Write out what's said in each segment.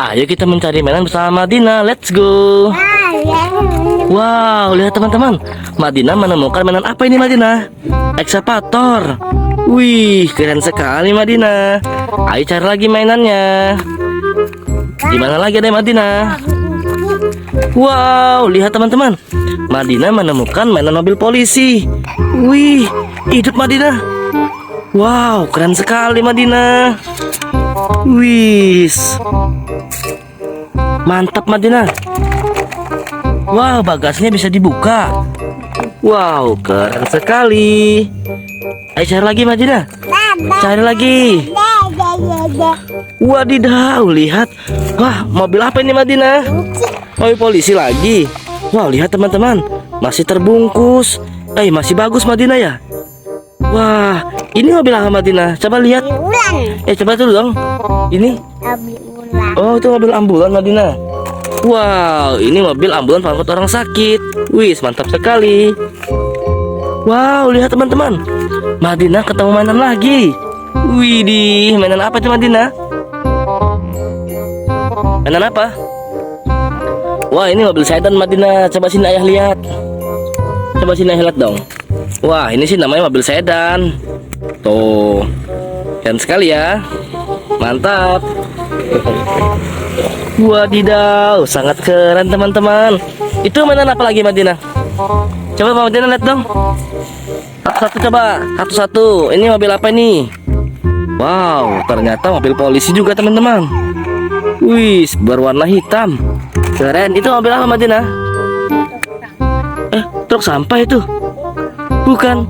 Ayo kita mencari mainan bersama Madina. Let's go. Wow, lihat teman-teman. Madina menemukan mainan apa ini Madina? Ekskavator. Wih, keren sekali Madina. Ayo cari lagi mainannya. Di mana lagi ada Madina? Wow, lihat teman-teman. Madina menemukan mainan mobil polisi. Wih, hidup Madina. Wow, keren sekali Madina. Wih, mantap Madina. Wow, bagasinya bisa dibuka. Wow, keren sekali. Ayo cari lagi Madina. Cari lagi. Wadidaw, lihat. Wah, mobil apa ini Madina? Mobil polisi lagi. Wow, lihat teman-teman. Masih terbungkus. Masih bagus Madina ya. Wah, ini mobil apa Madina? Coba lihat. Coba dulu dong. Ini. Oh, itu mobil ambulan Madina. Wow, ini mobil ambulan pengangkut orang sakit. Wih, mantap sekali. Wow, lihat teman-teman. Madina ketemu mainan lagi. Widih, mainan apa itu Madina? Mainan apa? Wah, ini mobil sedan Madina. Coba sini ayah lihat. Coba sini ayah lihat dong. Wah, ini sih namanya mobil sedan. Tuh, keren sekali ya. Mantap. Wadidaw, sangat keren teman-teman. Itu mainan apa lagi Madina? Coba Madina lihat dong. Satu-satu coba, satu-satu. Ini mobil apa ini? Wow, ternyata mobil polisi juga teman-teman. Wih, berwarna hitam. Keren. Itu mobil apa Madina? Truk sampah itu? Bukan.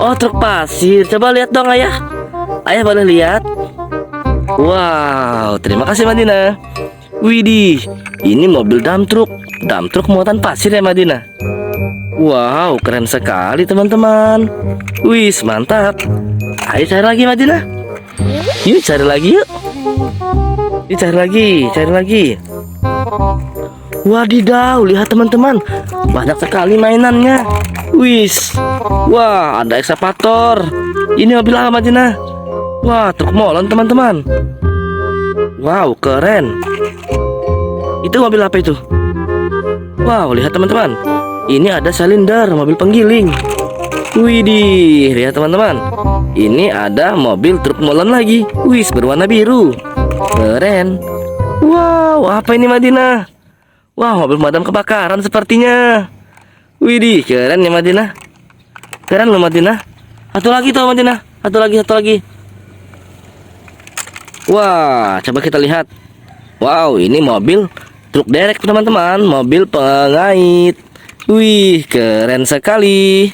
Oh, truk pasir. Coba lihat dong ayah. Ayah boleh lihat? Wow, terima kasih Madina. Widih, ini mobil dump truck. Dump truck muatan pasir ya Madina. Wow, keren sekali teman-teman. Wih, mantap. Ayo cari lagi Madina. Yuk cari lagi yuk. Yuk cari lagi, cari lagi. Wadidaw, lihat teman-teman. Banyak sekali mainannya. Wis. Wah, ada ekskavator. Ini mobil apa Madina? Wah, truk molen teman-teman. Wow, keren. Itu mobil apa itu? Wow, lihat teman-teman. Ini ada silinder, mobil penggiling. Widih, lihat teman-teman. Ini ada mobil truk molen lagi. Wis, berwarna biru. Keren. Wow, apa ini Madina? Wow, mobil pemadam kebakaran sepertinya. Widih, keren ya Madina. Keren loh Madina. Satu lagi tuh Madina. Satu lagi, satu lagi. Wah, coba kita lihat. Wow, ini mobil truk derek teman-teman. Mobil pengait. Wih, keren sekali.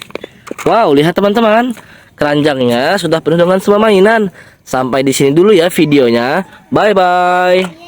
Wow, lihat teman-teman. Keranjangnya sudah penuh dengan semua mainan. Sampai di sini dulu ya videonya. Bye-bye.